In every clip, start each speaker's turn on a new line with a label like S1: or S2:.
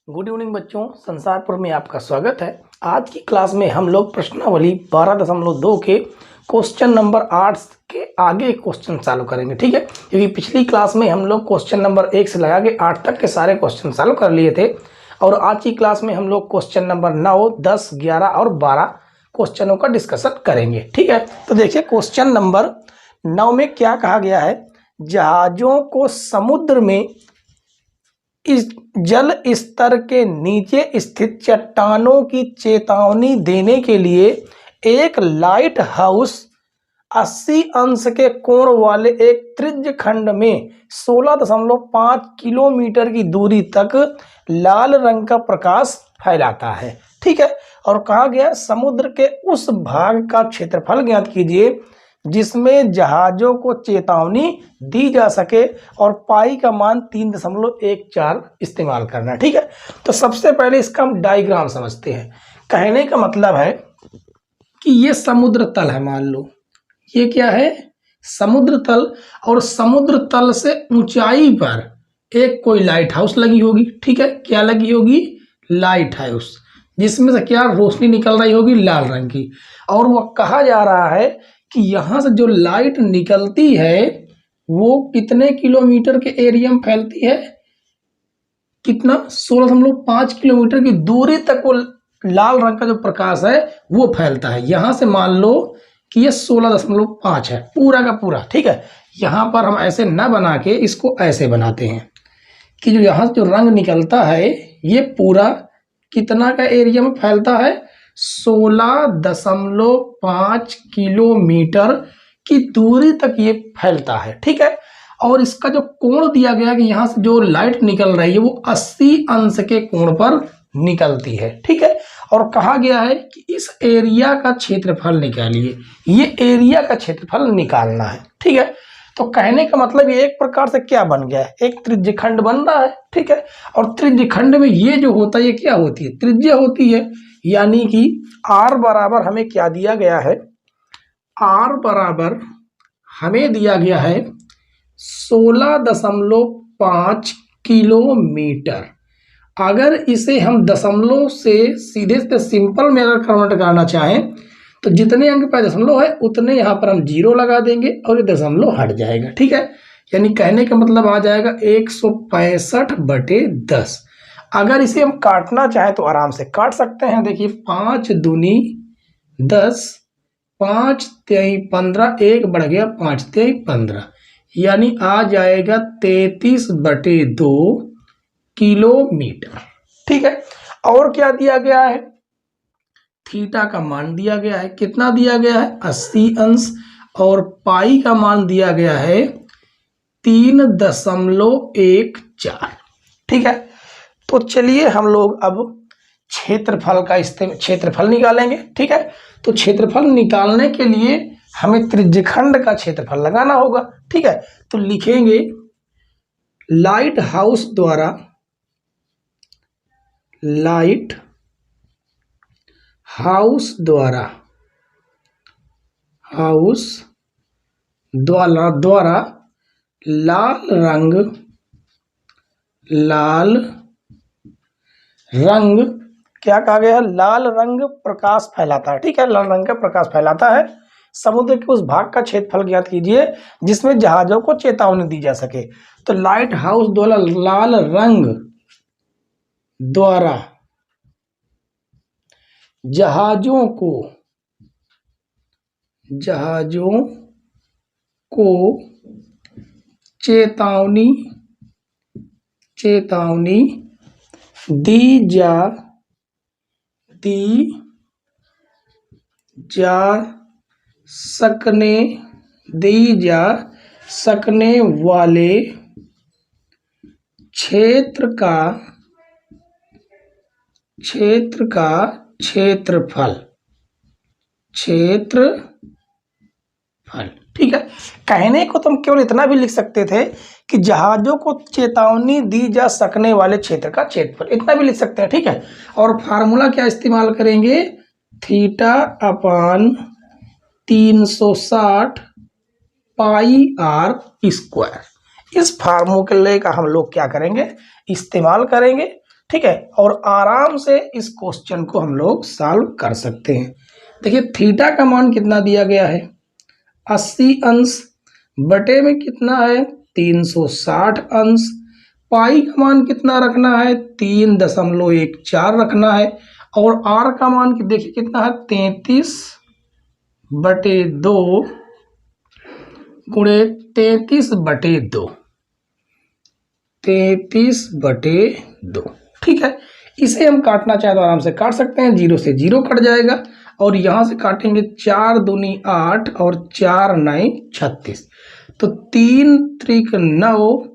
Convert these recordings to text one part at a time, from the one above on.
S1: Good evening बच्चों, संसारपुर में आपका स्वागत है। आज की क्लास में हम लोग प्रश्नावली 12.2 के क्वेश्चन नंबर 8 के आगे क्वेश्चन चालू करेंगे। ठीक है, क्योंकि पिछली क्लास में हम लोग क्वेश्चन नंबर 1 से लगा के 8 तक के सारे क्वेश्चन चालू कर लिए थे और आज की क्लास में हम लोग क्वेश्चन नंबर 9, 10, 11 और 12 क्वेश्चनों का डिस्कशन करेंगे। ठीक है, तो देखिए क्वेश्चन नंबर 9 में क्या कहा गया है। जहाजों को समुद्र में इस जल स्तर के नीचे स्थित चट्टानों की चेतावनी देने के लिए एक लाइट हाउस 80 अंश के कोण वाले एक त्रिज्य खंड में 16.5 किलोमीटर की दूरी तक लाल रंग का प्रकाश फैलाता है। ठीक है, और कहा गया समुद्र के उस भाग का क्षेत्रफल ज्ञात कीजिए जिसमें जहाजों को चेतावनी दी जा सके और पाई का मान 3.14 इस्तेमाल करना। ठीक है, तो सबसे पहले इसका हम डायग्राम समझते हैं। कहने का मतलब है कि ये समुद्र तल है, मान लो ये क्या है, समुद्र तल, और समुद्र तल से ऊंचाई पर एक कोई लाइट हाउस लगी होगी। ठीक है, क्या लगी होगी, लाइट हाउस, जिसमें से क्या रोशनी निकल रही होगी, लाल रंग की। और वह कहा जा रहा है कि यहां से जो लाइट निकलती है वो कितने किलोमीटर के एरिया में फैलती है, कितना, 16.5 किलोमीटर की दूरी तक वो लाल रंग का जो प्रकाश है वो फैलता है। यहां से मान लो कि ये 16.5 है पूरा का पूरा। ठीक है, यहां पर हम ऐसे ना बना के इसको ऐसे बनाते हैं कि जो यहां से जो रंग निकलता है ये पूरा कितना का एरिया में फैलता है, 16.5 किलोमीटर की दूरी तक ये फैलता है। ठीक है, और इसका जो कोण दिया गया कि यहाँ से जो लाइट निकल रही है वो 80 अंश के कोण पर निकलती है। ठीक है, और कहा गया है कि इस एरिया का क्षेत्रफल निकालिए, ये एरिया का क्षेत्रफल निकालना है। ठीक है, तो कहने का मतलब ये एक प्रकार से क्या बन गया है, एक त्रिज्यखंड बन रहा है। ठीक है, और त्रिज्यखंड में ये जो होता है ये क्या होती है, त्रिज्या होती है। यानी कि r बराबर हमें क्या दिया गया है, r बराबर हमें दिया गया है 16.5 किलोमीटर। अगर इसे हम दशमलव से सीधे से सिंपल में अगर कन्वर्ट करना चाहें तो जितने अंक पे दशमलव है उतने यहाँ पर हम 0 लगा देंगे और ये दशमलव हट जाएगा। ठीक है, यानी कहने का मतलब आ जाएगा 165/10। अगर इसे हम काटना चाहें तो आराम से काट सकते हैं। देखिए 5 दूनी 10, 5 तिहाई 15, 1 बढ़ गया 5 तिहाई 15, यानी आ जाएगा 33/2 किलोमीटर। ठीक है, और क्या दिया गया है, थीटा का मान दिया गया है, कितना दिया गया है, 80 अंश, और पाई का मान दिया गया है 3.14। ठीक है, तो चलिए हम लोग अब क्षेत्रफल निकालेंगे। ठीक है, तो क्षेत्रफल निकालने के लिए हमें त्रिज्यखंड का क्षेत्रफल लगाना होगा। ठीक है, तो लिखेंगे लाइट हाउस द्वारा लाल रंग क्या कहा गया है, लाल रंग प्रकाश फैलाता है। ठीक है, लाल रंग का प्रकाश फैलाता है। समुद्र के उस भाग का क्षेत्रफल ज्ञात कीजिए जिसमें जहाजों को चेतावनी दी जा सके। तो लाइट हाउस द्वारा लाल रंग द्वारा जहाजों को चेतावनी दी जा सकने वाले क्षेत्र का क्षेत्रफल। ठीक है, कहने को तुम केवल इतना भी लिख सकते थे कि जहाजों को चेतावनी दी जा सकने वाले क्षेत्र का क्षेत्रफल, इतना भी लिख सकते हैं। ठीक है, और फार्मूला क्या इस्तेमाल करेंगे, थीटा अपान 360 पाई r स्क्वायर। इस फार्मूले का हम लोग क्या करेंगे, इस्तेमाल करेंगे। ठीक है, और आराम से इस क्वेश्चन को हम लोग सॉल्व कर सकते हैं। देखिए थीटा का मान कितना दिया गया है 80 अंश, बटे में कितना है 360 अंश, पाई का मान कितना रखना है 3.14 रखना है, और आर का मान देखिए कितना है 33/2 गुणे 33/2, 33/2। ठीक है, इसे हम काटना चाहे तो आराम से काट सकते हैं, 0 से 0 कट जाएगा, और यहां से काटेंगे 4 दूनी 8 और 4 9 36, तो 3 त्रिक 9,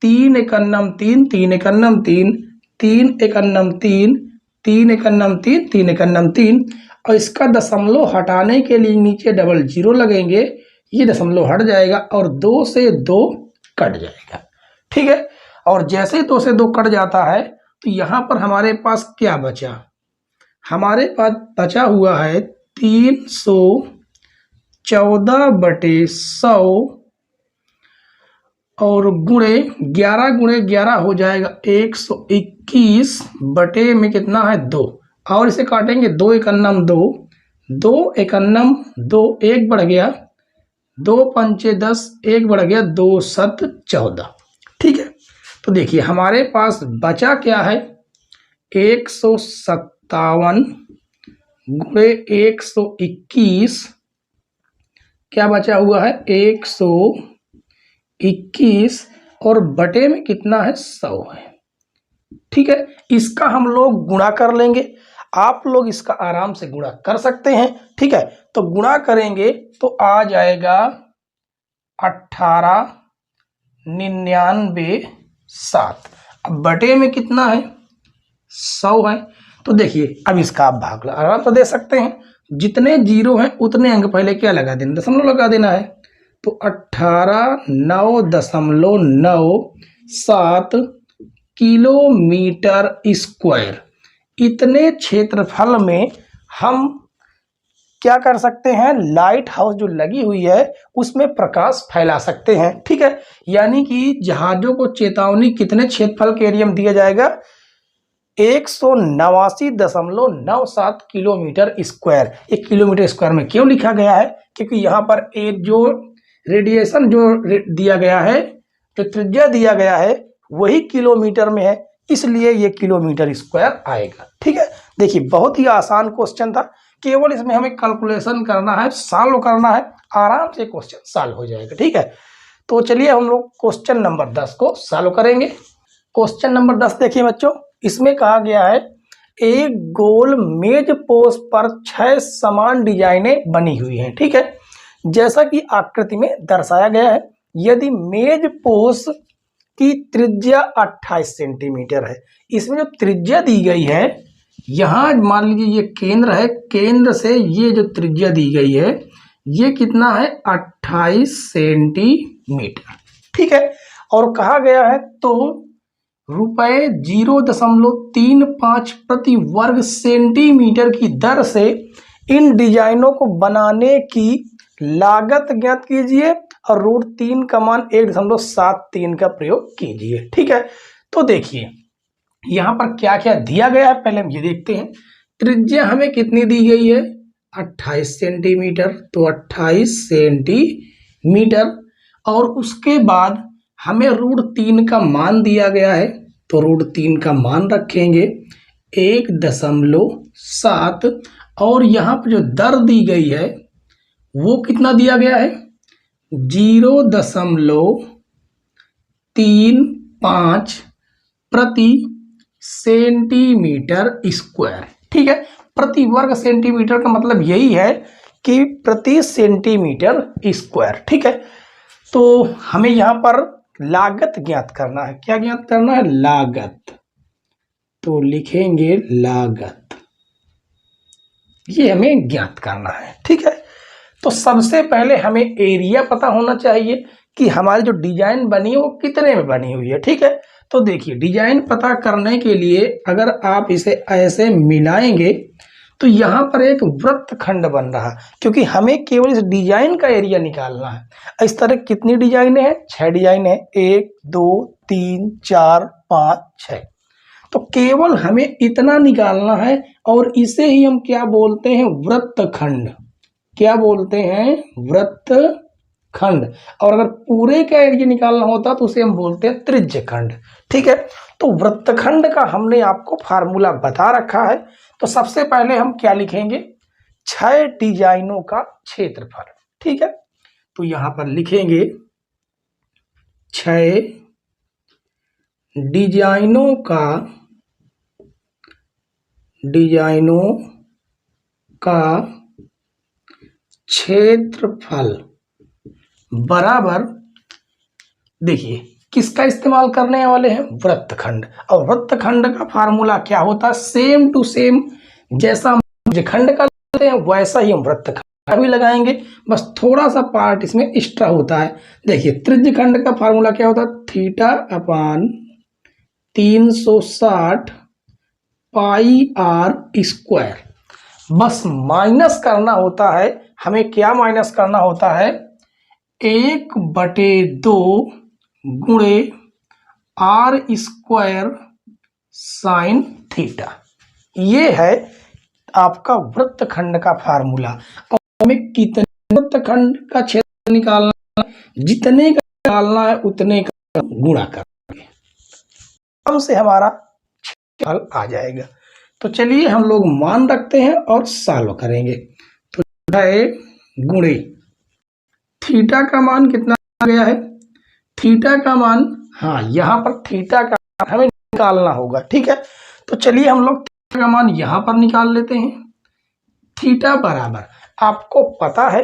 S1: 3 एकन्नम 3, 3 एकन्नम 3, 3 एकन्नम 3, 3 एकन्नम 3, 3 एकन्नम 3, और इसका दशमलव हटाने के लिए नीचे डबल जीरो लगेंगे, ये दशमलव हट जाएगा और 2 से 2 कट जाएगा। ठीक है, और जैसे 2 से 2 कट जाता है तो यहां पर हमारे पास क्या बचा, हमारे पास बचा हुआ है 314/100 और गुणे 11 गुणे 11 हो जाएगा 121 बटे में कितना है 2, और इसे काटेंगे 2 एकन्नम 2, 2 एकन्नम 2, 1 बढ़ गया, 2 पंचे 10, 1 बढ़ गया, 2 7 14। ठीक है, तो देखिए हमारे पास बचा क्या है 157 गुणे 121, क्या बचा हुआ है 121, और बटे में कितना है 100 है। ठीक है, इसका हम लोग गुणा कर लेंगे, आप लोग इसका आराम से गुणा कर सकते हैं। ठीक है, तो गुणा करेंगे तो आ जाएगा 18,99,7, अब बटे में कितना है 100 है। तो देखिए अब इसका आप भाग आराम से दे सकते हैं, जितने जीरो हैं उतने अंक पहले क्या लगा देना, दशमलव लगा देना है, तो 18,9.97 किलोमीटर स्क्वायर, इतने क्षेत्रफल में हम क्या कर सकते हैं, लाइट हाउस जो लगी हुई है उसमें प्रकाश फैला सकते हैं। ठीक है, यानी कि जहाजों को चेतावनी कितने क्षेत्रफल के एरिया में दिया जाएगा 189.97 किलोमीटर स्क्वायर। एक किलोमीटर स्क्वायर में क्यों लिखा गया है, क्योंकि यहाँ पर एक जो रेडिएशन जो दिया गया है, जो त्रिज्या दिया गया है वही किलोमीटर में है, इसलिए ये किलोमीटर स्क्वायर आएगा। ठीक है, देखिए बहुत ही आसान क्वेश्चन था, केवल इसमें हमें कैलकुलेशन करना है, सॉल्व करना है, आराम से क्वेश्चन सॉल्व हो जाएगा। ठीक है, तो चलिए हम लोग क्वेश्चन नंबर 10 को सॉल्व करेंगे। क्वेश्चन नंबर 10 देखिए बच्चों, इसमें कहा गया है एक गोल मेज पोस्ट पर 6 समान डिजाइनें बनी हुई हैं। ठीक है, जैसा कि आकृति में दर्शाया गया है, यदि मेज पोस्ट की त्रिज्या 28 सेंटीमीटर है, इसमें जो त्रिज्या दी गई है, यहां मान लीजिए ये केंद्र है, केंद्र से ये जो त्रिज्या दी गई है ये कितना है 28 सेंटीमीटर। ठीक है, और कहा गया है तो रुपए 0.35 प्रति वर्ग सेंटीमीटर की दर से इन डिजाइनों को बनाने की लागत ज्ञात कीजिए और √3 का मान 1.73 का प्रयोग कीजिए। ठीक है, तो देखिए यहाँ पर क्या क्या दिया गया है, पहले हम ये देखते हैं। त्रिज्या हमें कितनी दी गई है 28 सेंटीमीटर, तो 28 सेंटीमीटर, और उसके बाद हमें √3 का मान दिया गया है, तो √3 का मान रखेंगे 1.7, और यहाँ पर जो दर दी गई है वो कितना दिया गया है 0.35 प्रति सेंटीमीटर स्क्वायर। ठीक है, प्रति वर्ग सेंटीमीटर का मतलब यही है कि प्रति सेंटीमीटर स्क्वायर। ठीक है, तो हमें यहाँ पर लागत ज्ञात करना है, क्या ज्ञात करना है लागत, तो लिखेंगे लागत, ये हमें ज्ञात करना है। ठीक है, तो सबसे पहले हमें एरिया पता होना चाहिए कि हमारी जो डिजाइन बनी है वो कितने में बनी हुई है। ठीक है, तो देखिए डिजाइन पता करने के लिए अगर आप इसे ऐसे मिलाएंगे तो यहाँ पर एक वृत्त खंड बन रहा, क्योंकि हमें केवल इस डिजाइन का एरिया निकालना है। इस तरह कितनी डिजाइनें हैं 6 डिजाइन है, 1 2 3 4 5 6, तो केवल हमें इतना निकालना है और इसे ही हम क्या बोलते हैं, वृत्तखंड। क्या बोलते हैं, वृत्तखंड। और अगर पूरे का एरिया निकालना होता तो उसे हम बोलते हैं त्रिज्यखंड। ठीक है, तो वृत्तखंड का हमने आपको फार्मूला बता रखा है। तो सबसे पहले हम क्या लिखेंगे, 6 डिजाइनों का क्षेत्रफल। ठीक है, तो यहां पर लिखेंगे 6 डिजाइनों का क्षेत्रफल बराबर, देखिए किसका इस्तेमाल करने वाले हैं, वृत्तखंड। और वृत्तखंड का फार्मूला क्या होता है, सेम टू सेम जैसा हम त्रिज्यखंड का लेते हैं वैसा ही हम वृत्तखंड का भी लगाएंगे, बस थोड़ा सा पार्ट इसमें एक्स्ट्रा होता है। देखिए त्रिज्यखंड का फार्मूला क्या होता है, theta upon 360 pi R square. बस माइनस करना होता है, हमें क्या माइनस करना होता है, 1/2 गुणे आर स्क्वायर साइन थीटा। ये है आपका वृत्तखंड का फार्मूला। और हमें कितने वृत्तखंड का क्षेत्र निकालना, जितने का निकालना है उतने का गुणा करेंगे, हमसे हमारा हल आ जाएगा। तो चलिए हम लोग मान रखते हैं और सॉल्व करेंगे। तो 6 गुणे थीटा का मान कितना आ गया है, थीटा का मान, हाँ यहाँ पर थीटा का मान हमें निकालना होगा। ठीक है, तो चलिए हम लोग थीटा का मान यहाँ पर निकाल लेते हैं। थीटा बराबर, आपको पता है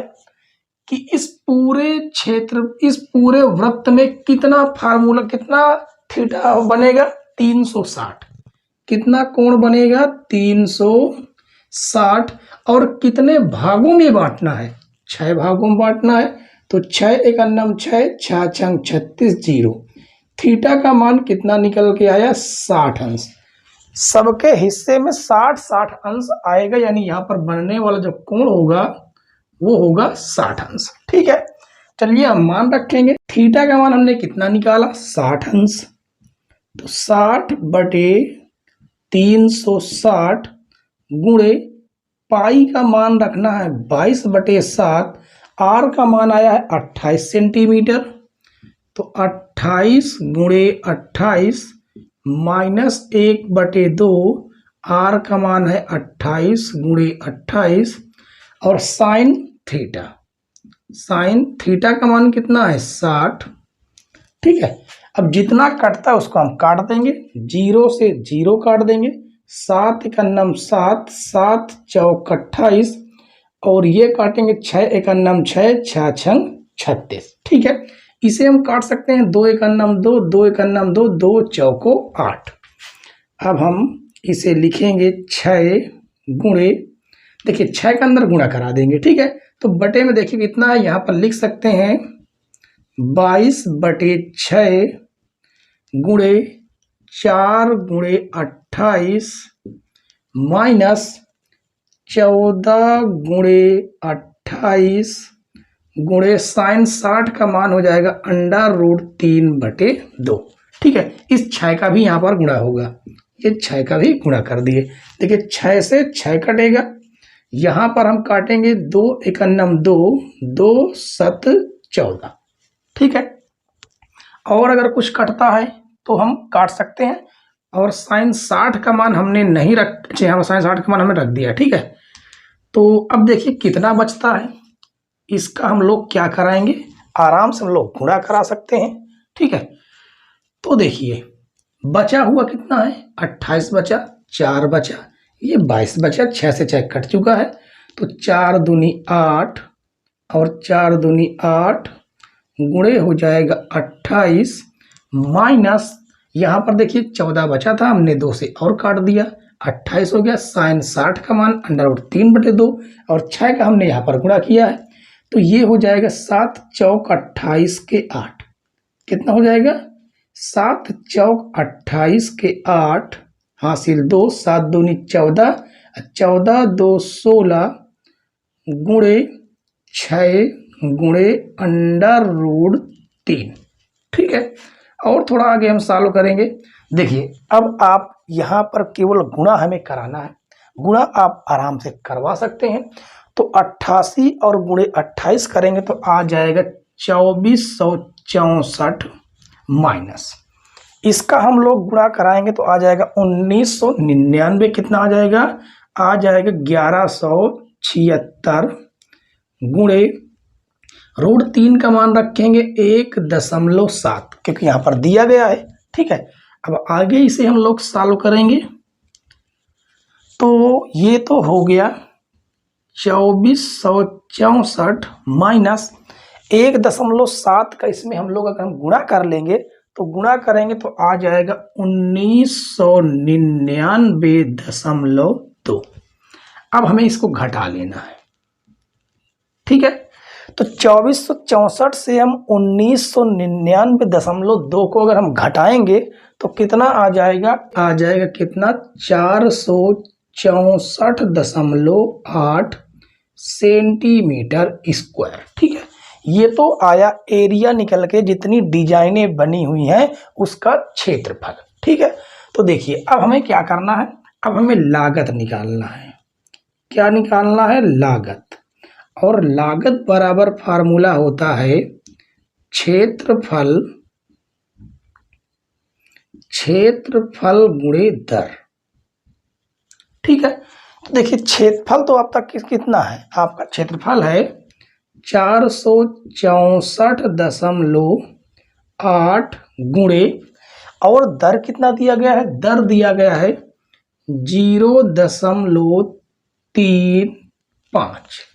S1: कि इस पूरे क्षेत्र, इस पूरे वृत्त में कितना फार्मूला, कितना थीटा बनेगा, 360। कितना कोण बनेगा, 360। और कितने भागों में बांटना है, 6 भागों में बांटना है। तो 6 एकन्नम 6, 6 छंग 36, 0। थीटा का मान कितना निकल के आया, 60 अंश। सबके हिस्से में 60 अंश आएगा, यानी यहाँ पर बनने वाला जो कोण होगा वो होगा 60 अंश। ठीक है, चलिए हम मान रखेंगे। थीटा का मान हमने कितना निकाला, 60 अंश। तो 60/360 गुणे पाई का मान रखना है 22/7, आर का मान आया है 28 सेंटीमीटर। तो 28 गुणे 28 माइनस 1/2, आर का मान है 28 गुणे 28, और साइन थीटा, साइन थीटा का मान कितना है, 60। ठीक है, अब जितना कटता है उसको हम काट देंगे, 0 से 0 काट देंगे, 7 एकन्नम 7, 7 चौक 28, और ये काटेंगे 6 एकन्नम 6, 6 छंग 36। ठीक है, इसे हम काट सकते हैं 2 एकन्नम 2, 2 एकन्नम 2, 2 चौको 8। अब हम इसे लिखेंगे 6 गुणे, देखिए 6 के अंदर गुणा करा देंगे। ठीक है, तो बटे में देखिए कितना है, यहाँ पर लिख सकते हैं 22/6 गुणे 4 गुणे 28 माइनस 14 गुणे 28 गुणे साइन 60 का मान हो जाएगा √3/2। ठीक है, इस 6 का भी यहाँ पर गुणा होगा, ये 6 का भी गुणा कर दिए। देखिए 6 से 6 कटेगा, यहाँ पर हम काटेंगे 2 एकन्नम 2, 2 7 14। ठीक है, और अगर कुछ कटता है तो हम काट सकते हैं, और साइन 60 का मान हमने नहीं रख, हम साइन 60 का मान हमने रख दिया। ठीक है, तो अब देखिए कितना बचता है, इसका हम लोग क्या कराएंगे, आराम से हम लोग गुणा करा सकते हैं। ठीक है, तो देखिए बचा हुआ कितना है, 28 बचा, 4 बचा, ये 22 बचा, 6 से 6 कट चुका है। तो 4 दूनी 8 और 4 दूनी 8 गुणे हो जाएगा 28 माइनस, यहाँ पर देखिए 14 बचा था, हमने 2 से और काट दिया, 28 हो गया। साइन 60 का मान √3/2, और 6 का हमने यहाँ पर गुणा किया है, तो ये हो जाएगा 7 चौक 28 के 8। कितना हो जाएगा, 7 चौक 28 के 8 हासिल 2, 7 दूनी 14, 14 2 16 गुणे 6 गुणे √3। ठीक है, और थोड़ा आगे हम सॉल्व करेंगे। देखिए अब आप यहाँ पर केवल गुणा हमें कराना है, गुणा आप आराम से करवा सकते हैं। तो 88 और गुणे 28 करेंगे तो आ जाएगा 2464 माइनस इसका हम लोग गुणा कराएंगे तो आ जाएगा 1999। कितना आ जाएगा 1176 गुणे रूट 3 का मान रखेंगे 1.7 क्योंकि यहाँ पर दिया गया है। ठीक है, अब आगे इसे हम लोग सॉल्व करेंगे तो ये तो हो गया 2464 माइनस 1.7 का इसमें हम लोग अगर हम गुणा कर लेंगे तो गुणा करेंगे तो आ जाएगा 1999.2। अब हमें इसको घटा लेना है। ठीक है, तो 2464 से हम 1999.2 को अगर हम घटाएंगे तो कितना आ जाएगा कितना 464.8 सेंटीमीटर स्क्वायर। ठीक है, ये तो आया एरिया निकल के जितनी डिजाइनें बनी हुई हैं उसका क्षेत्रफल। ठीक है, तो देखिए अब हमें क्या करना है, अब हमें लागत निकालना है। क्या निकालना है? लागत। और लागत बराबर फार्मूला होता है क्षेत्रफल गुणे दर। ठीक है, तो देखिए क्षेत्रफल तो आप तक कितना है, आपका क्षेत्रफल है 464.8 गुणे और दर कितना दिया गया है, दर दिया गया है 0.35।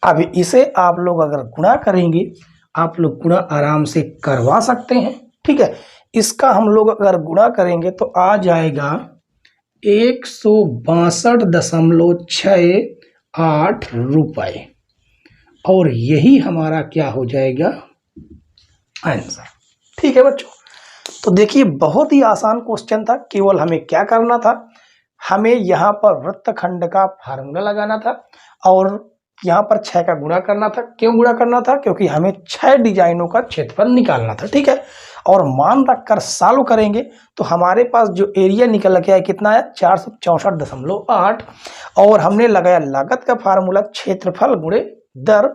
S1: अब इसे आप लोग अगर गुणा करेंगे, आप लोग गुणा आराम से करवा सकते हैं। ठीक है, इसका हम लोग अगर गुणा करेंगे तो आ जाएगा 162.68 रुपये और यही हमारा क्या हो जाएगा आंसर। ठीक है बच्चों, तो देखिए बहुत ही आसान क्वेश्चन था। केवल हमें क्या करना था, हमें यहाँ पर वृत्तखंड का फार्मूला लगाना था और यहाँ पर 6 का गुणा करना था। क्यों गुणा करना था? क्योंकि हमें 6 डिजाइनों का क्षेत्रफल निकालना था। ठीक है, और मान रखकर सॉल्व करेंगे तो हमारे पास जो एरिया निकल के आया कितना है 464.8 और हमने लगाया लागत का फार्मूला क्षेत्रफल गुणे दर।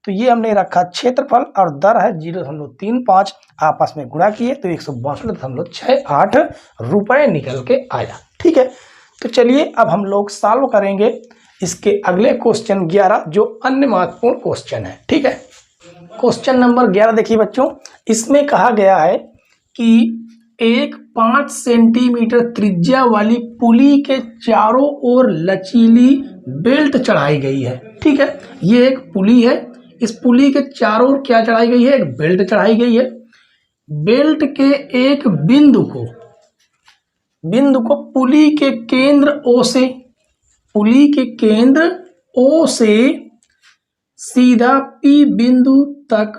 S1: तो ये हमने रखा क्षेत्रफल और दर है 0.35, आपस में गुणा किए तो 162.68 रुपये निकल के आया। ठीक है, तो चलिए अब हम लोग सॉल्व करेंगे इसके अगले क्वेश्चन 11 जो अन्य महत्वपूर्ण क्वेश्चन है। ठीक है, क्वेश्चन नंबर 11 देखिए बच्चों, इसमें कहा गया है कि एक 5 सेंटीमीटर त्रिज्या वाली पुली के चारों ओर लचीली बेल्ट चढ़ाई गई है। ठीक है, ये एक पुली है, इस पुली के चारों ओर क्या चढ़ाई गई है, एक बेल्ट चढ़ाई गई है। बेल्ट के एक बिंदु को पुली के केंद्र ओ से सीधा P बिंदु तक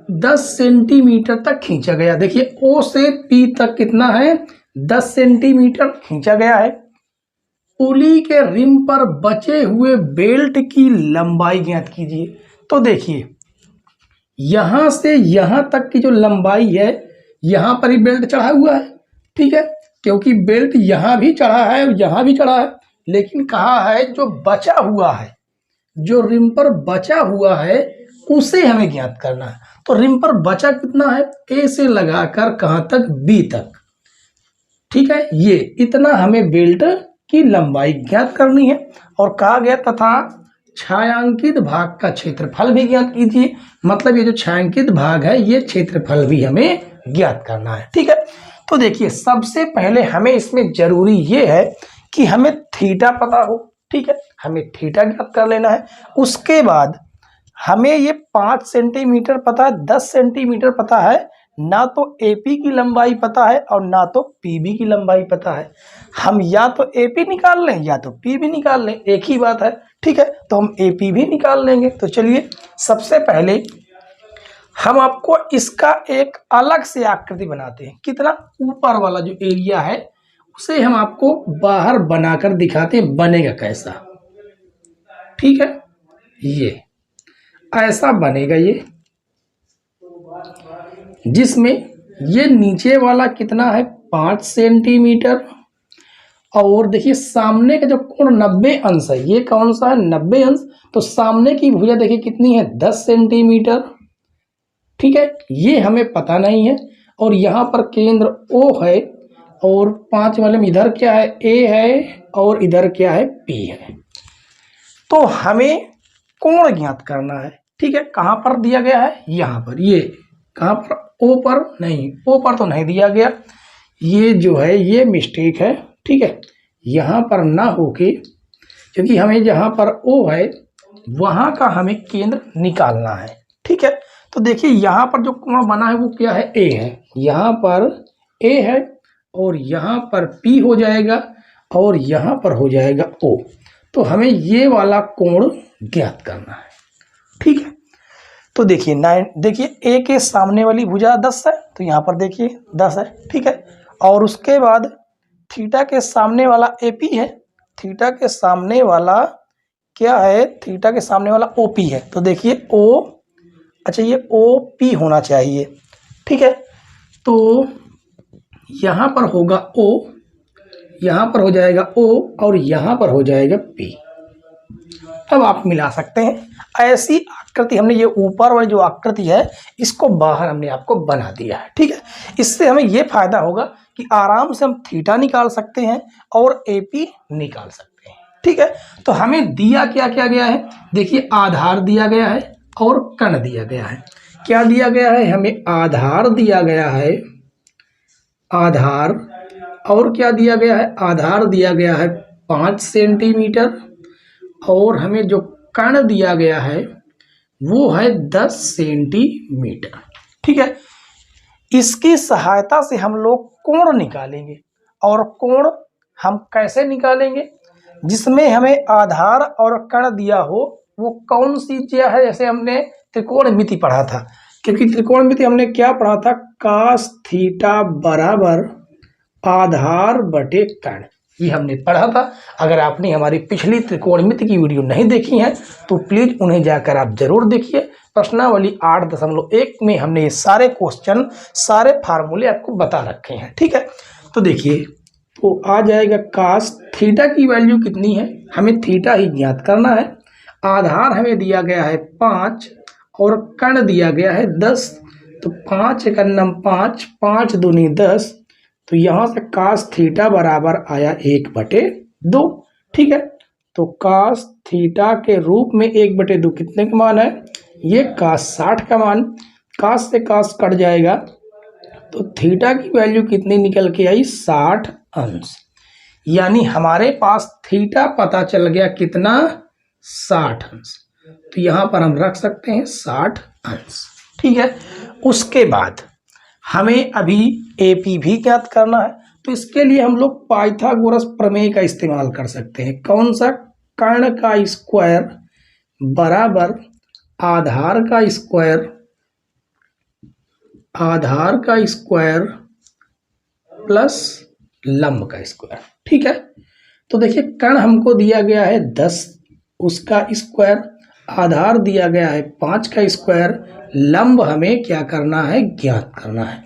S1: 10 सेंटीमीटर तक खींचा गया। देखिए O से P तक कितना है 10 सेंटीमीटर खींचा गया है। पुली के रिम पर बचे हुए बेल्ट की लंबाई ज्ञात कीजिए। तो देखिए यहां से यहां तक की जो लंबाई है, यहां पर ही बेल्ट चढ़ा हुआ है। ठीक है, क्योंकि बेल्ट यहां भी चढ़ा है और यहां भी चढ़ा है, लेकिन कहा है जो बचा हुआ है, जो रिम पर बचा हुआ है उसे हमें ज्ञात करना है। तो रिम पर बचा कितना है, ए से लगाकर कहां तक, बी तक। ठीक है, ये इतना हमें बेल्ट की लंबाई ज्ञात करनी है। और कहा गया तथा छायांकित भाग का क्षेत्रफल भी ज्ञात कीजिए। मतलब ये जो छायांकित भाग है ये क्षेत्रफल भी हमें ज्ञात करना है। ठीक है, तो देखिए सबसे पहले हमें इसमें जरूरी ये है कि हमें थीटा पता हो। ठीक है, हमें थीटा ज्ञात कर लेना है। उसके बाद हमें ये 5 सेंटीमीटर पता है, 10 सेंटीमीटर पता है, ना तो AP की लंबाई पता है और ना तो PB की लंबाई पता है। हम या तो AP निकाल लें या तो PB निकाल लें, एक ही बात है। ठीक है, तो हम AP भी निकाल लेंगे। तो चलिए सबसे पहले हम आपको इसका एक अलग से आकृति बनाते हैं। कितना ऊपर वाला जो एरिया है उसे हम आपको बाहर बनाकर दिखाते हैं बनेगा कैसा। ठीक है, ये ऐसा बनेगा ये, जिसमें ये नीचे वाला कितना है 5 सेंटीमीटर, और देखिए सामने का जो कोण 90 अंश है, ये कौन सा है 90 अंश, तो सामने की भुजा देखिए कितनी है 10 सेंटीमीटर। ठीक है, ये हमें पता नहीं है। और यहाँ पर केंद्र O है, और 5 वाले में इधर क्या है A है, और इधर क्या है P है। तो हमें कोण ज्ञात करना है। ठीक है, कहाँ पर दिया गया है, यहाँ पर, ये कहाँ पर O पर नहीं, O पर तो नहीं दिया गया, ये जो है ये मिस्टेक है। ठीक है, यहाँ पर ना होके, क्योंकि हमें जहाँ पर O है वहाँ का हमें केंद्र निकालना है। ठीक है, तो देखिए यहाँ पर जो कोण बना है वो क्या है A है, यहाँ पर A है, और यहाँ पर P हो जाएगा, और यहाँ पर हो जाएगा O। तो हमें ये वाला कोण ज्ञात करना है। ठीक है, तो देखिए देखिए A के सामने वाली भुजा 10 है, तो यहाँ पर देखिए 10 है। ठीक है, और उसके बाद थीटा के सामने वाला AP है, थीटा के सामने वाला क्या है, थीटा के सामने वाला OP है, तो देखिए O, अच्छा ये OP होना चाहिए। ठीक है, तो यहाँ पर होगा O, यहाँ पर हो जाएगा O, और यहाँ पर हो जाएगा P। अब आप मिला सकते हैं। ऐसी आकृति हमने, ये ऊपर वाली जो आकृति है इसको बाहर हमने आपको बना दिया है। ठीक है, इससे हमें ये फायदा होगा कि आराम से हम थीटा निकाल सकते हैं और AP निकाल सकते हैं। ठीक है, तो हमें दिया क्या क्या गया है, देखिए आधार दिया गया है और कण दिया गया है। क्या दिया गया है, हमें आधार दिया गया है, आधार, और क्या दिया गया है, आधार दिया गया है 5 सेंटीमीटर, और हमें जो कण दिया गया है वो है 10 सेंटीमीटर। ठीक है, इसकी सहायता से हम लोग कोण निकालेंगे। और कोण हम कैसे निकालेंगे, जिसमें हमें आधार और कण दिया हो वो कौन सी चीज है, जैसे हमने त्रिकोणमिति पढ़ा था, क्योंकि त्रिकोणमिति हमने क्या पढ़ा था, cos थीटा बराबर आधार बटे कण, ये हमने पढ़ा था। अगर आपने हमारी पिछली त्रिकोणमिति की वीडियो नहीं देखी है तो प्लीज उन्हें जाकर आप जरूर देखिए। प्रश्नावली 8.1 में हमने ये सारे क्वेश्चन, सारे फार्मूले आपको बता रखे हैं। ठीक है, तो देखिए, तो आ जाएगा cos थीटा की वैल्यू कितनी है, हमें थीटा ही ज्ञात करना है। आधार हमें दिया गया है 5 और कण दिया गया है 10, तो 5 का नाम 5, 5 दूनी 10, तो यहाँ से cos थीटा बराबर आया 1/2। ठीक है, तो cos थीटा के रूप में 1/2 कितने का मान है, ये cos 60 का मान, cos से cos कट जाएगा, तो थीटा की वैल्यू कितनी निकल के आई 60 अंश। यानी हमारे पास थीटा पता चल गया कितना 60 अंश, तो यहाँ पर हम रख सकते हैं 60 अंश। ठीक है, उसके बाद हमें अभी AP भी ज्ञात करना है, तो इसके लिए हम लोग पाइथागोरस प्रमेय का इस्तेमाल कर सकते हैं। कौन सा, कर्ण का स्क्वायर बराबर आधार का स्क्वायर, आधार का स्क्वायर प्लस लंब का स्क्वायर। ठीक है, तो देखिए कर्ण हमको दिया गया है 10, उसका स्क्वायर, आधार दिया गया है 5 का स्क्वायर, लंब हमें क्या करना है, ज्ञात करना है।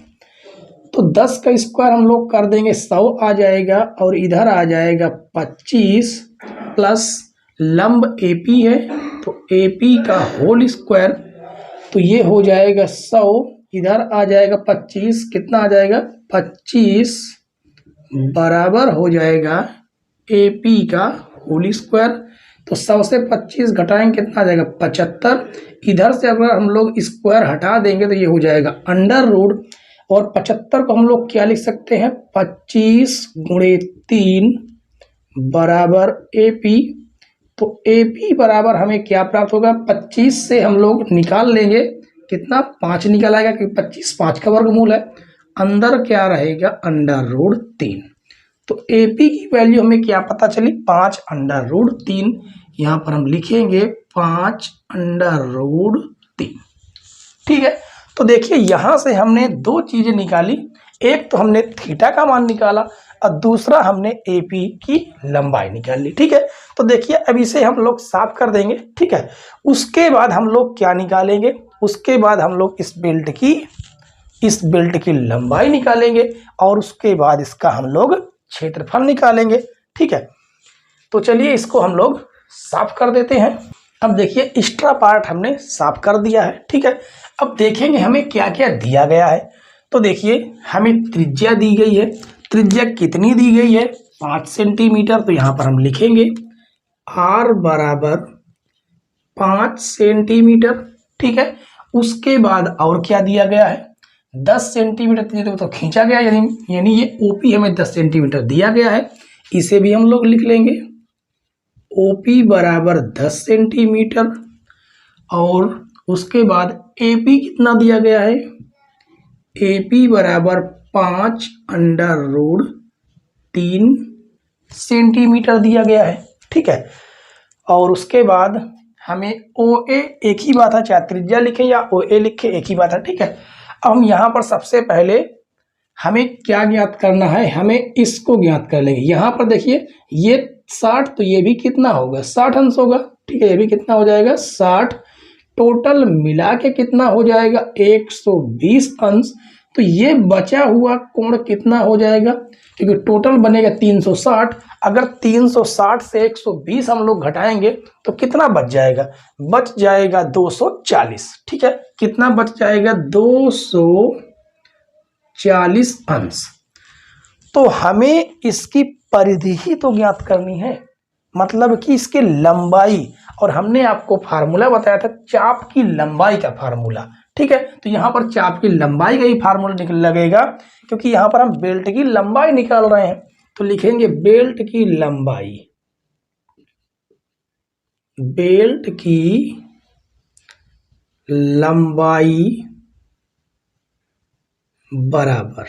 S1: तो 10 का स्क्वायर हम लोग कर देंगे 100 आ जाएगा, और इधर आ जाएगा 25 प्लस लंब AP है, तो AP का होल स्क्वायर, तो ये हो जाएगा 100, इधर आ जाएगा 25, कितना आ जाएगा 25 बराबर हो जाएगा AP का होल स्क्वायर, तो 100 से 25 घटाएंगे कितना आ जाएगा 75, इधर से अगर हम लोग स्क्वायर हटा देंगे तो ये हो जाएगा अंडर रूट, और 75 को हम लोग क्या लिख सकते हैं, 25 × 3 बराबर AP, तो AP बराबर हमें क्या प्राप्त होगा, 25 से हम लोग निकाल लेंगे कितना, 5 निकल आएगा, क्योंकि 25 5 का वर्गमूल है, अंदर क्या रहेगा अंडर रूट 3। तो AP की वैल्यू हमें क्या पता चली, 5 अंडर रूट 3, यहाँ पर हम लिखेंगे 5 अंडर रूट 3। ठीक है, तो देखिए यहाँ से हमने दो चीजें निकाली, एक तो हमने थीटा का मान निकाला और दूसरा हमने AP की लंबाई निकाली। ठीक है, तो देखिए अब इसे हम लोग साफ कर देंगे। ठीक है, उसके बाद हम लोग क्या निकालेंगे, उसके बाद हम लोग इस बेल्ट की इस बेल्ट की लंबाई निकालेंगे और उसके बाद इसका हम लोग क्षेत्रफल निकालेंगे। ठीक है, तो चलिए इसको हम लोग साफ कर देते हैं। अब देखिए एक्स्ट्रा पार्ट हमने साफ कर दिया है। ठीक है, अब देखेंगे हमें क्या क्या दिया गया है। तो देखिए हमें त्रिज्या दी गई है। त्रिज्या कितनी दी गई है? 5 सेंटीमीटर। तो यहाँ पर हम लिखेंगे r बराबर 5 सेंटीमीटर। ठीक है, उसके बाद और क्या दिया गया है? 10 सेंटीमीटर तो खींचा गया, यानी ये ओपी हमें 10 सेंटीमीटर दिया गया है। इसे भी हम लोग लिख लेंगे ओपी बराबर 10 सेंटीमीटर। और उसके बाद एपी कितना दिया गया है? एपी बराबर 5 अंडर रूट 3 सेंटीमीटर दिया गया है। ठीक है, और उसके बाद हमें ओ ए, एक ही बात है, चाहे त्रिज्या लिखें या ओ ए लिखें, एक ही बात है। ठीक है, अब हम यहाँ पर सबसे पहले हमें क्या ज्ञात करना है? हमें इसको ज्ञात कर लेंगे। यहाँ पर देखिए ये 60, तो ये भी कितना होगा? 60 अंश होगा। ठीक है, ये भी कितना हो जाएगा? 60। टोटल मिला के कितना हो जाएगा? 120 अंश। तो ये बचा हुआ कोण कितना हो जाएगा? क्योंकि टोटल बनेगा 360। अगर 360 से 120 हम लोग घटाएंगे तो कितना बच जाएगा? बच जाएगा 240। ठीक है, कितना बच जाएगा? 240 अंश। तो हमें इसकी परिधि ही तो ज्ञात करनी है, मतलब कि इसकी लंबाई। और हमने आपको फार्मूला बताया था चाप की लंबाई का फार्मूला। ठीक है, तो यहाँ पर चाप की लंबाई का ही फार्मूला लगेगा, क्योंकि यहाँ पर हम बेल्ट की लंबाई निकाल रहे हैं। तो लिखेंगे बेल्ट की लंबाई, बेल्ट की लंबाई बराबर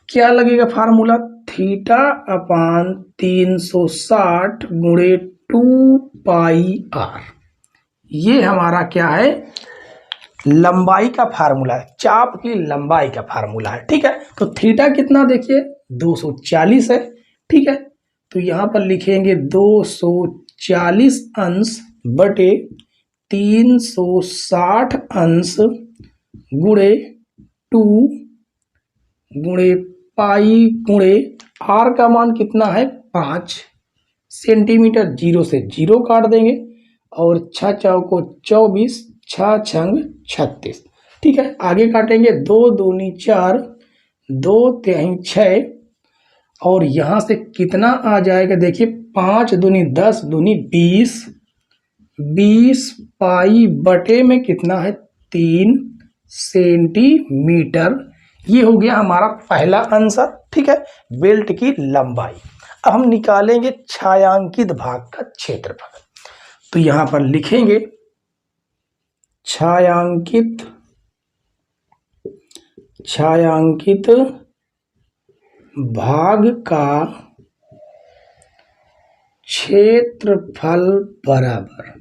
S1: क्या लगेगा फार्मूला? थीटा अपान 360 गुणे 2 पाई आर। ये हमारा क्या है? लंबाई का फार्मूला है, चाप की लंबाई का फार्मूला है। ठीक है, तो थीटा कितना देखिए 240 है। ठीक है, तो यहाँ पर लिखेंगे 240 अंश बटे 360 अंश गुणे 2 गुणे पाई गुणे आर का मान कितना है? 5 सेंटीमीटर। 0 से 0 काट देंगे और 6 चौको 24, 6 छंग 36। ठीक है, आगे काटेंगे 2 दूनी 4, 2 तिहाई 6, और यहाँ से कितना आ जाएगा? देखिए 5 दूनी 10, दूनी 20, 20 पाई बटे में कितना है? 3 सेंटीमीटर। ये हो गया हमारा पहला आंसर। ठीक है, बेल्ट की लंबाई। अब हम निकालेंगे छायांकित भाग का क्षेत्रफल। तो यहां पर लिखेंगे छायांकित भाग का क्षेत्रफल बराबर,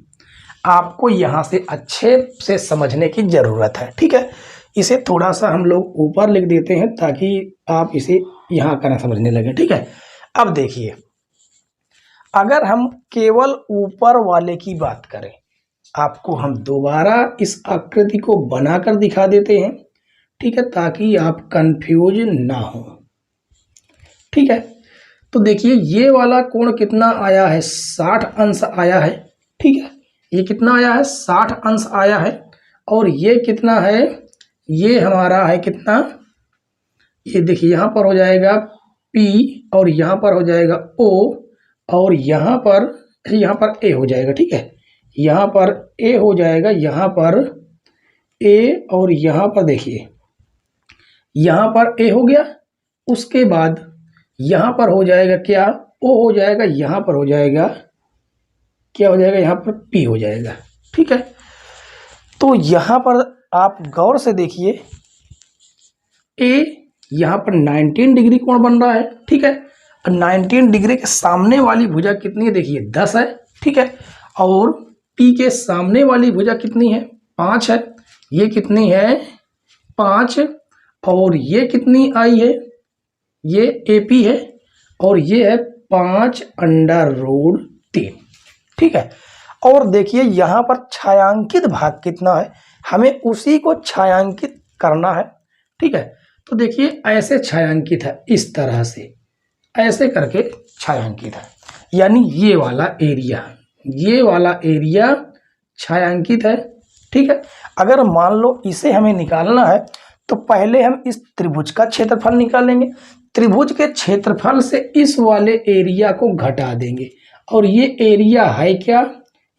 S1: आपको यहां से अच्छे से समझने की जरूरत है। ठीक है, इसे थोड़ा सा हम लोग ऊपर लिख देते हैं ताकि आप इसे यहाँ करना समझने लगे। ठीक है, अब देखिए अगर हम केवल ऊपर वाले की बात करें, आपको हम दोबारा इस आकृति को बनाकर दिखा देते हैं। ठीक है, ताकि आप कंफ्यूज ना हो। ठीक है, तो देखिए ये वाला कोण कितना आया है? 60 अंश आया है। ठीक है, ये कितना आया है? 60 अंश आया है। और ये कितना है? ये हमारा है कितना? ये देखिए यहाँ पर हो जाएगा P और यहाँ पर हो जाएगा O और यहाँ पर A हो जाएगा। ठीक है, यहाँ पर A हो जाएगा, यहाँ पर A और यहाँ पर देखिए यहाँ पर A हो गया। उसके बाद यहाँ पर हो जाएगा क्या? O हो जाएगा, यहाँ पर हो जाएगा क्या हो जाएगा? यहाँ पर P हो जाएगा। ठीक है, तो यहाँ पर आप गौर से देखिए A यहाँ पर 19 डिग्री कोण बन रहा है। ठीक है, 19 डिग्री के सामने वाली भुजा कितनी है? देखिए 10 है। ठीक है, और P के सामने वाली भुजा कितनी है? 5 है। ये कितनी है? 5। और ये कितनी आई है? ये AP है और ये है 5 अंडर रूट 3। ठीक है, और देखिए यहाँ पर छायांकित भाग कितना है? हमें उसी को छायांकित करना है। ठीक है, तो देखिए ऐसे छायांकित है, इस तरह से ऐसे करके छायांकित है, यानी ये वाला एरिया छायांकित है। ठीक है, अगर मान लो इसे हमें निकालना है तो पहले हम इस त्रिभुज का क्षेत्रफल निकालेंगे, त्रिभुज के क्षेत्रफल से इस वाले एरिया को घटा देंगे, और ये एरिया है क्या,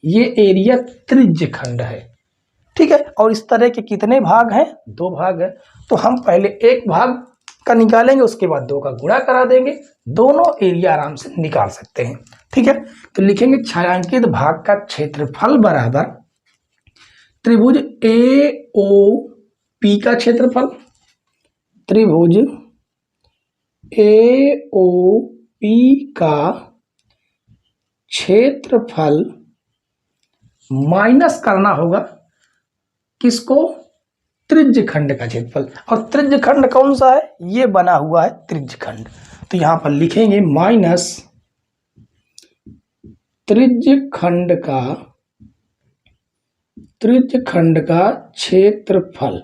S1: ये एरिया त्रिज्यखंड है। ठीक है, और इस तरह के कितने भाग हैं, 2 भाग हैं, तो हम पहले एक भाग का निकालेंगे, उसके बाद 2 का गुणा करा देंगे, दोनों एरिया आराम से निकाल सकते हैं। ठीक है, तो लिखेंगे छायांकित भाग का क्षेत्रफल बराबर त्रिभुज AOP का क्षेत्रफल, त्रिभुज AOP का क्षेत्रफल माइनस करना होगा किसको, त्रिज्यखंड का क्षेत्रफल। और त्रिज्यखंड कौन सा है, ये बना हुआ है त्रिज्यखंड, तो यहां पर लिखेंगे माइनस त्रिज्यखंड का क्षेत्रफल।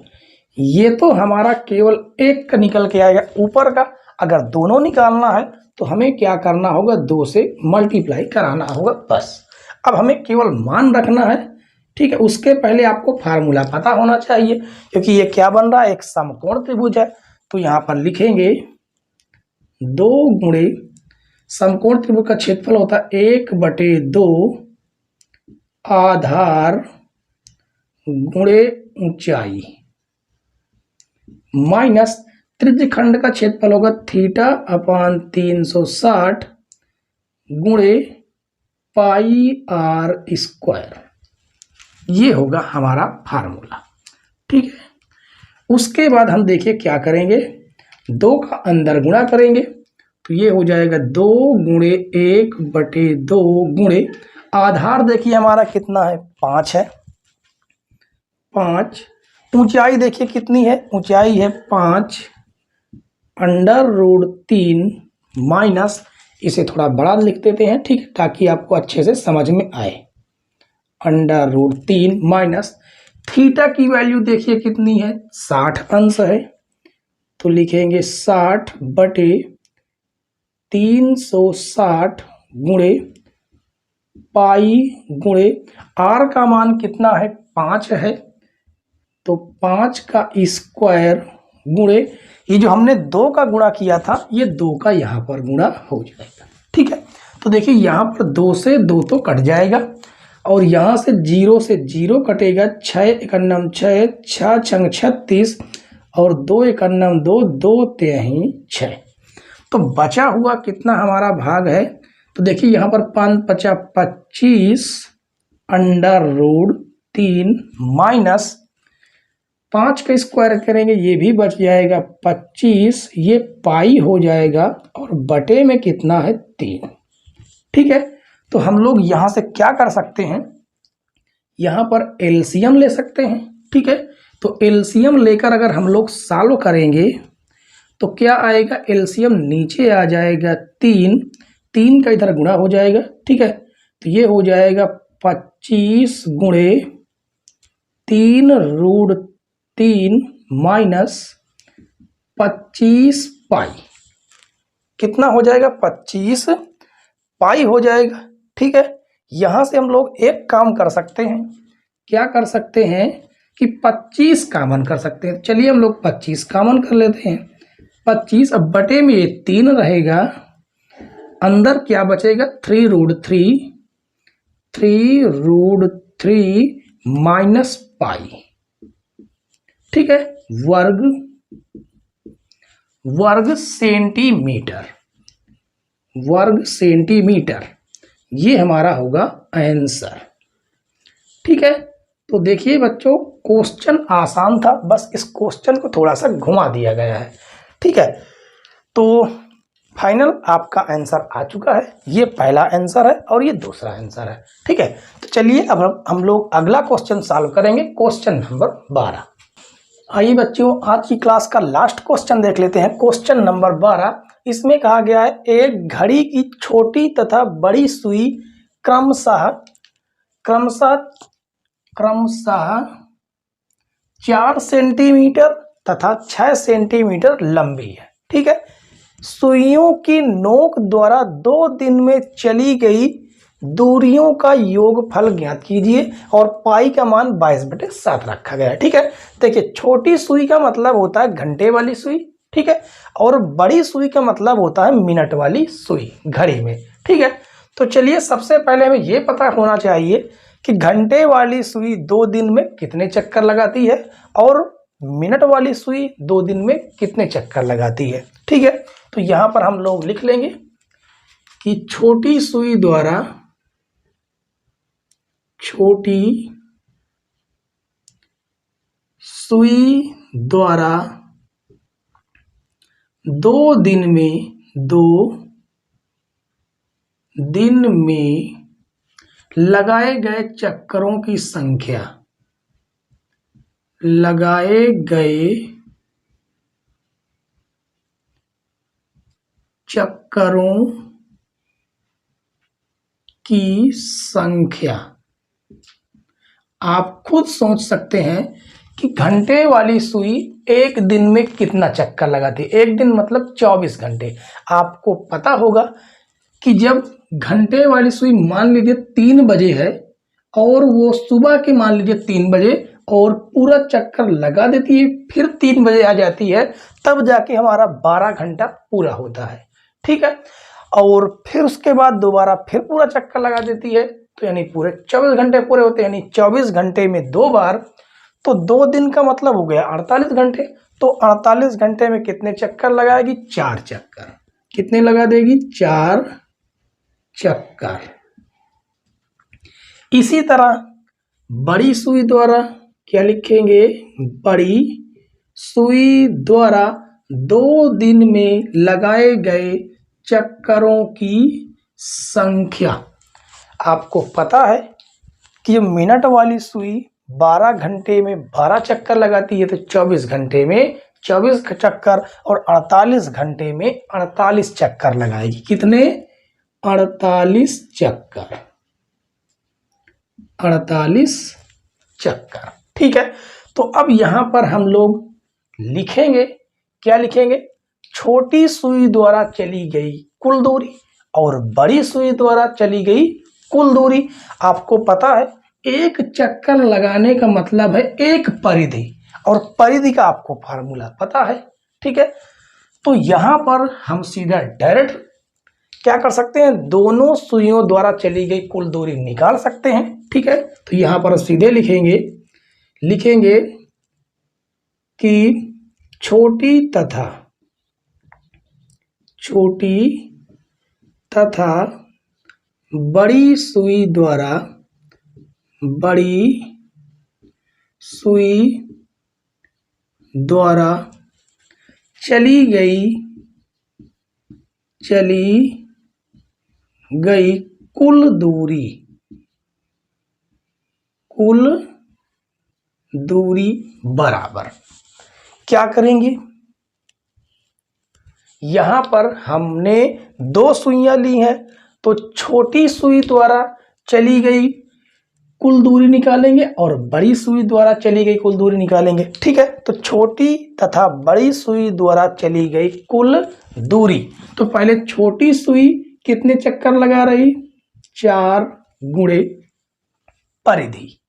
S1: ये तो हमारा केवल एक का निकल के आएगा ऊपर का, अगर दोनों निकालना है तो हमें क्या करना होगा, 2 से मल्टीप्लाई कराना होगा बस। अब हमें केवल मान रखना है। ठीक है, उसके पहले आपको फार्मूला पता होना चाहिए, क्योंकि ये क्या बन रहा है, एक समकोण त्रिभुज है, तो यहां पर लिखेंगे 2 गुणे समकोण त्रिभुज का क्षेत्रफल होता है 1/2 आधार गुणे ऊंचाई, माइनस त्रिज्यखंड का क्षेत्रफल होगा θ/360 गुणे πr²। ये होगा हमारा फार्मूला। ठीक है, उसके बाद हम देखिए क्या करेंगे, 2 का अंदर गुणा करेंगे, तो ये हो जाएगा 2 गुणे 1/2 गुणे आधार देखिए हमारा कितना है, 5 है, 5। ऊंचाई देखिए कितनी है, ऊंचाई है 5√3 माइनस, इसे थोड़ा बड़ा लिख देते हैं, ठीक है, ताकि आपको अच्छे से समझ में आए। √3 माइनस थीटा की वैल्यू देखिए कितनी है, 60 अंश है, तो लिखेंगे 60/360 गुणे पाई गुणे आर का मान कितना है, 5 है, तो 5 का स्क्वायर गुणे ये जो हमने 2 का गुणा किया था, ये 2 का यहाँ पर गुणा हो जाएगा। ठीक है, तो देखिए यहाँ पर 2 से 2 तो कट जाएगा, और यहाँ से 0 से 0 कटेगा, 6 एकन्नम 6, 6 छंग 36, और 2 एकन्नम 2, 2 तेहीं 6, तो बचा हुआ कितना हमारा भाग है, तो देखिए यहाँ पर 5×5 = 25 √3 माइनस 5 का स्क्वायर करेंगे, ये भी बच जाएगा 25, ये पाई हो जाएगा, और बटे में कितना है, 3। ठीक है, तो हम लोग यहाँ से क्या कर सकते हैं, यहाँ पर एलसीएम ले सकते हैं। ठीक है, तो एलसीएम लेकर अगर हम लोग सॉल्व करेंगे तो क्या आएगा, एलसीएम नीचे आ जाएगा 3 का इधर गुणा हो जाएगा। ठीक है, तो ये हो जाएगा 25 गुणे 3√3 माइनस 25 पाई, कितना हो जाएगा, 25 पाई हो जाएगा। ठीक है, यहां से हम लोग एक काम कर सकते हैं, क्या कर सकते हैं कि 25 कॉमन कर सकते हैं। चलिए हम लोग 25 कॉमन कर लेते हैं, 25, अब बटे में ये 3 रहेगा, अंदर क्या बचेगा, 3√3 माइनस पाई। ठीक है, वर्ग सेंटीमीटर, ये हमारा होगा आंसर। ठीक है, तो देखिए बच्चों, क्वेश्चन आसान था, बस इस क्वेश्चन को थोड़ा सा घुमा दिया गया है। ठीक है, तो फाइनल आपका आंसर आ चुका है, ये पहला आंसर है और ये दूसरा आंसर है। ठीक है, तो चलिए अब हम लोग अगला क्वेश्चन सॉल्व करेंगे, क्वेश्चन नंबर 12। आइए बच्चों, आज की क्लास का लास्ट क्वेश्चन देख लेते हैं, क्वेश्चन नंबर 12। इसमें कहा गया है, एक घड़ी की छोटी तथा बड़ी सुई क्रमशः 4 सेंटीमीटर तथा 6 सेंटीमीटर लंबी है। ठीक है, सुइयों की नोक द्वारा 2 दिन में चली गई दूरियों का योगफल ज्ञात कीजिए और पाई का मान 22/7 रखा गया है। ठीक है, देखिए छोटी सुई का मतलब होता है घंटे वाली सुई, ठीक है, और बड़ी सुई का मतलब होता है मिनट वाली सुई घड़ी में। ठीक है, तो चलिए सबसे पहले हमें यह पता होना चाहिए कि घंटे वाली सुई 2 दिन में कितने चक्कर लगाती है और मिनट वाली सुई 2 दिन में कितने चक्कर लगाती है। ठीक है, तो यहां पर हम लोग लिख लेंगे कि छोटी सुई द्वारा 2 दिन में लगाए गए चक्करों की संख्या आप खुद सोच सकते हैं कि घंटे वाली सुई एक दिन में कितना चक्कर लगाती है। एक दिन मतलब 24 घंटे। आपको पता होगा कि जब घंटे वाली सुई मान लीजिए 3 बजे है और वो सुबह के मान लीजिए 3 बजे और पूरा चक्कर लगा देती है, फिर 3 बजे आ जाती है, तब जाके हमारा 12 घंटा पूरा होता है। ठीक है, और फिर उसके बाद दोबारा फिर पूरा चक्कर लगा देती है, तो यानी पूरे 24 घंटे पूरे होते हैं, यानी 24 घंटे में 2 बार, तो 2 दिन का मतलब हो गया 48 घंटे। तो 48 घंटे में कितने चक्कर लगाएगी? 4 चक्कर। कितने लगा देगी? 4 चक्कर। इसी तरह बड़ी सुई द्वारा क्या लिखेंगे? बड़ी सुई द्वारा 2 दिन में लगाए गए चक्करों की संख्या। आपको पता है कि मिनट वाली सुई 12 घंटे में 12 चक्कर लगाती है, तो 24 घंटे में 24 चक्कर और 48 घंटे में 48 चक्कर लगाएगी। कितने? 48 चक्कर। 48 चक्कर। ठीक है, तो अब यहां पर हम लोग लिखेंगे, क्या लिखेंगे? छोटी सुई द्वारा चली गई कुल दूरी और बड़ी सुई द्वारा चली गई कुल दूरी। आपको पता है एक चक्कर लगाने का मतलब है एक परिधि, और परिधि का आपको फार्मूला पता है। ठीक है, तो यहां पर हम सीधा डायरेक्ट क्या कर सकते हैं? दोनों सुइयों द्वारा चली गई कुल दूरी निकाल सकते हैं। ठीक है, तो यहां पर सीधे लिखेंगे कि छोटी तथा बड़ी सुई द्वारा चली गई कुल दूरी बराबर क्या करेंगे? यहां पर हमने 2 सुइयां ली हैं, तो छोटी सुई द्वारा चली गई कुल दूरी निकालेंगे और बड़ी सुई द्वारा चली गई कुल दूरी निकालेंगे। ठीक है, तो छोटी तथा बड़ी सुई द्वारा चली गई कुल दूरी। तो पहले छोटी सुई कितने चक्कर लगा रही? 4 गुणे परिधि।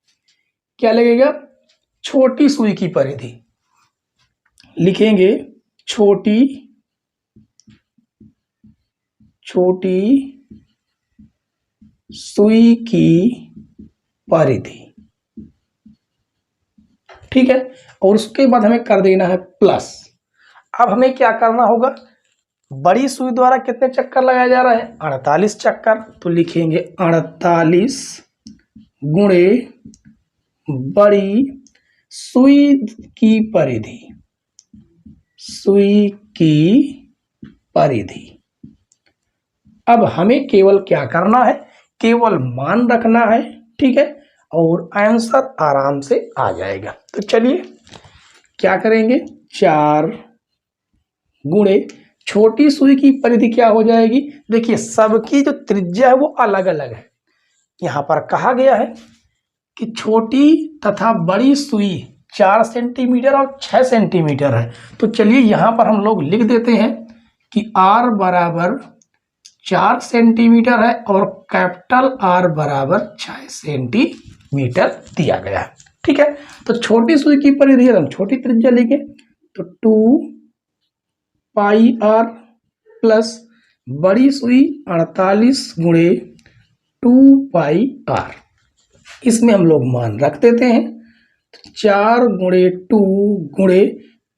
S1: क्या लगेगा? छोटी सुई की परिधि। लिखेंगे छोटी सुई की परिधि। ठीक है, और उसके बाद हमें कर देना है प्लस। अब हमें क्या करना होगा? बड़ी सुई द्वारा कितने चक्कर लगाया जा रहा है? 48 चक्कर। तो लिखेंगे 48 गुणे बड़ी सुई की परिधि। अब हमें केवल क्या करना है? केवल मान रखना है। ठीक है, और आंसर आराम से आ जाएगा। तो चलिए क्या करेंगे? 4 गुणे छोटी सुई की परिधि क्या हो जाएगी? देखिए सबकी जो त्रिज्या है वो अलग अलग है। यहां पर कहा गया है कि छोटी तथा बड़ी सुई 4 सेंटीमीटर और 6 सेंटीमीटर है। तो चलिए यहाँ पर हम लोग लिख देते हैं कि R बराबर 4 सेंटीमीटर है और कैपिटल R बराबर 6 सेंटीमीटर दिया गया है। ठीक है, तो छोटी सुई की परिधि हम छोटी त्रिज्या लिखे तो 2 पाई R प्लस बड़ी सुई 48 गुणे 2 पाई R। इसमें हम लोग मान रख देते हैं। 4 गुणे 2 गुणे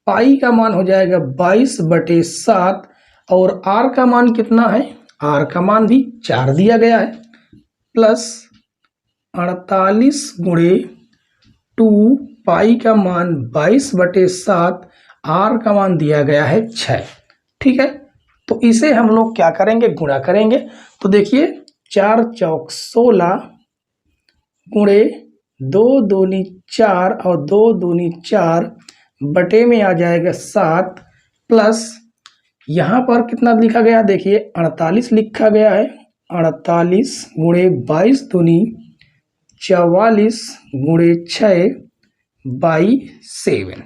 S1: पाई का मान हो जाएगा 22/7 और R का मान कितना है, R का मान भी 4 दिया गया है, प्लस 48 गुणे 2 पाई का मान 22/7, R का मान दिया गया है 6। ठीक है, तो इसे हम लोग क्या करेंगे, गुणा करेंगे। तो देखिए 4 चौक 16 गुणे 2 दूनी 4 और 2 दूनी 4 बटे में आ जाएगा 7, प्लस यहाँ पर कितना लिखा गया, देखिए 48 लिखा गया है। 48 गुणे 22 दूनी 44 गुणे 6 बाई 7।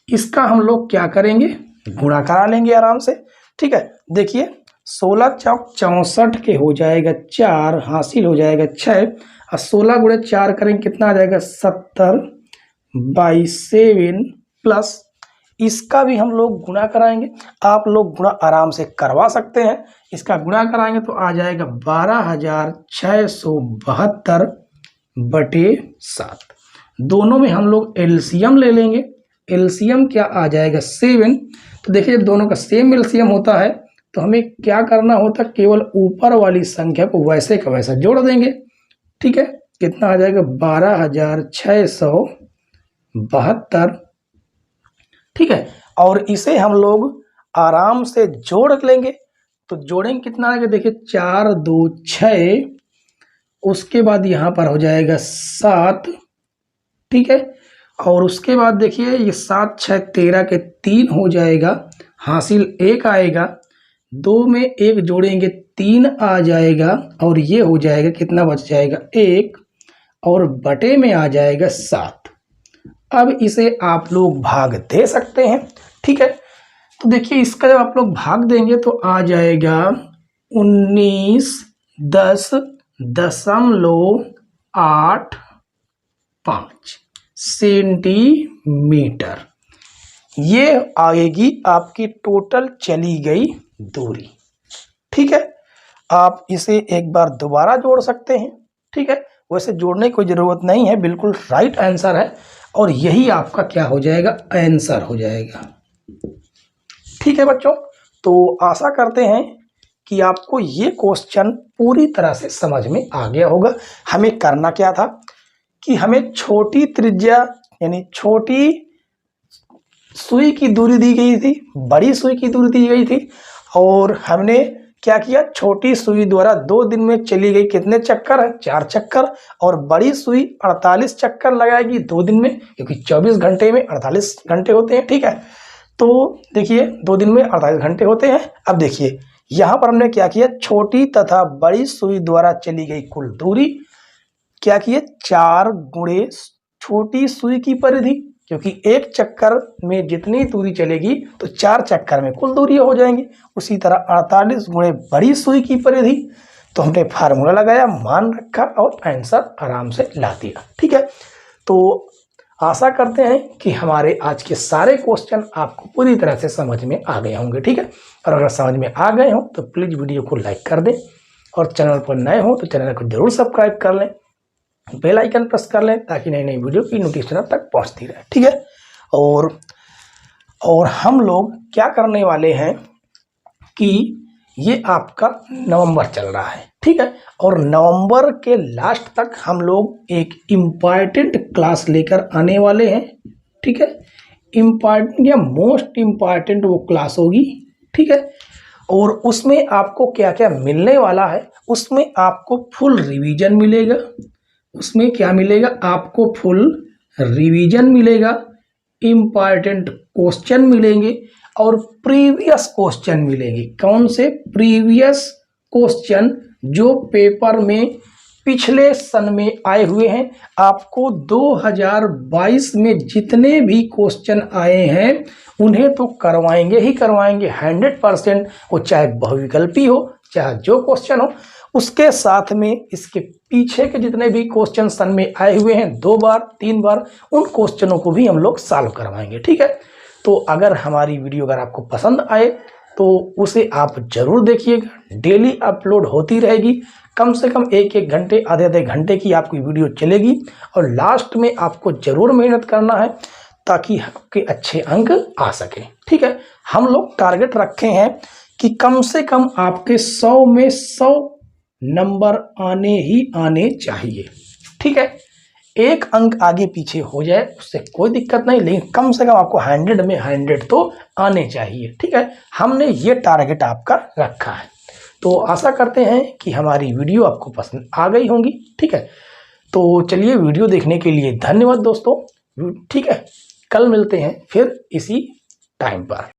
S1: इसका हम लोग क्या करेंगे, गुणा करा लेंगे आराम से। ठीक है, देखिए 16 चौक 64 के हो जाएगा 4, हासिल हो जाएगा 6 और 16 गुणे 4 करेंगे कितना आ जाएगा 70/7, प्लस इसका भी हम लोग गुणा कराएंगे। आप लोग गुणा आराम से करवा सकते हैं। इसका गुणा कराएंगे तो आ जाएगा 12,672/7। दोनों में हम लोग एलसीएम ले लेंगे। एलसीएम क्या आ जाएगा 7। तो देखिए दोनों का सेम एलसीएम होता है तो हमें क्या करना होता है, केवल ऊपर वाली संख्या को वैसे का वैसा जोड़ देंगे। ठीक है, कितना आ जाएगा 12,672। ठीक है, और इसे हम लोग आराम से जोड़ लेंगे। तो जोड़ेंगे कितना आएगा, देखिए 4 2 6, उसके बाद यहाँ पर हो जाएगा 7। ठीक है, और उसके बाद देखिए ये 7 6 13 के 3 हो जाएगा, हासिल 1 आएगा, 2 में 1 जोड़ेंगे 3 आ जाएगा और ये हो जाएगा कितना बच जाएगा 1 और बटे में आ जाएगा 7। अब इसे आप लोग भाग दे सकते हैं। ठीक है, तो देखिए इसका जब आप लोग भाग देंगे तो आ जाएगा 19.85 सेंटीमीटर। ये आएगी आपकी टोटल चली गई दूरी। ठीक है, आप इसे एक बार दोबारा जोड़ सकते हैं। ठीक है, वैसे जोड़ने की कोई ज़रूरत नहीं है, बिल्कुल राइट आंसर है और यही आपका क्या हो जाएगा, आंसर हो जाएगा। ठीक है बच्चों, तो आशा करते हैं कि आपको ये क्वेश्चन पूरी तरह से समझ में आ गया होगा। हमें करना क्या था कि हमें छोटी त्रिज्या यानी छोटी सुई की दूरी दी गई थी, बड़ी सुई की दूरी दी गई थी और हमने क्या किया, छोटी सुई द्वारा 2 दिन में चली गई कितने चक्कर है, 4 चक्कर, और बड़ी सुई 48 चक्कर लगाएगी 2 दिन में, क्योंकि 24 घंटे में 48 घंटे होते हैं। ठीक है, तो देखिए 2 दिन में 48 घंटे होते हैं। अब देखिए यहाँ पर हमने क्या किया, छोटी तथा बड़ी सुई द्वारा चली गई कुल दूरी क्या किए, 4 गुणे छोटी सुई की परिधि, क्योंकि एक चक्कर में जितनी दूरी चलेगी तो 4 चक्कर में कुल दूरी हो जाएंगी। उसी तरह 48 गुणे बड़ी सुई की परिधि, तो हमने फार्मूला लगाया, मान रखा और आंसर आराम से ला दिया। ठीक है, तो आशा करते हैं कि हमारे आज के सारे क्वेश्चन आपको पूरी तरह से समझ में आ गए होंगे। ठीक है, और अगर समझ में आ गए हो तो प्लीज़ वीडियो को लाइक कर दें और चैनल पर नए हो तो चैनल को जरूर सब्सक्राइब कर लें, बेल आइकन प्रेस कर लें ताकि नई नई वीडियो की नोटिफिकेशन तक पहुंचती रहे। ठीक है, और हम लोग क्या करने वाले हैं कि ये आपका नवंबर चल रहा है। ठीक है, और नवंबर के लास्ट तक हम लोग एक इम्पॉर्टेंट क्लास लेकर आने वाले हैं। ठीक है, इम्पॉर्टेंट या मोस्ट इम्पॉर्टेंट वो क्लास होगी। ठीक है, और उसमें आपको क्या क्या मिलने वाला है, उसमें आपको फुल रिवीजन मिलेगा। उसमें क्या मिलेगा, आपको फुल रिवीजन मिलेगा, इम्पॉर्टेंट क्वेश्चन मिलेंगे और प्रीवियस क्वेश्चन मिलेंगे। कौन से प्रीवियस क्वेश्चन, जो पेपर में पिछले सन में आए हुए हैं। आपको 2022 में जितने भी क्वेश्चन आए हैं उन्हें तो करवाएंगे ही करवाएंगे 100%, वो चाहे बहुविकल्पी हो चाहे जो क्वेश्चन हो। उसके साथ में इसके पीछे के जितने भी क्वेश्चन सन में आए हुए हैं 2 बार 3 बार, उन क्वेश्चनों को भी हम लोग सॉल्व करवाएंगे। ठीक है, तो अगर हमारी वीडियो अगर आपको पसंद आए तो उसे आप जरूर देखिएगा। डेली अपलोड होती रहेगी, कम से कम 1-1 घंटे आधे घंटे की आपकी वीडियो चलेगी और लास्ट में आपको जरूर मेहनत करना है ताकि आपके अच्छे अंक आ सके। ठीक है, हम लोग टारगेट रखे हैं कि कम से कम आपके 100 में 100 नंबर आने ही आने चाहिए। ठीक है, 1 अंक आगे पीछे हो जाए उससे कोई दिक्कत नहीं, लेकिन कम से कम आपको 100 में 100 तो आने चाहिए। ठीक है, हमने ये टारगेट आपका रखा है। तो आशा करते हैं कि हमारी वीडियो आपको पसंद आ गई होंगी। ठीक है, तो चलिए वीडियो देखने के लिए धन्यवाद दोस्तों। ठीक है, कल मिलते हैं फिर इसी टाइम पर।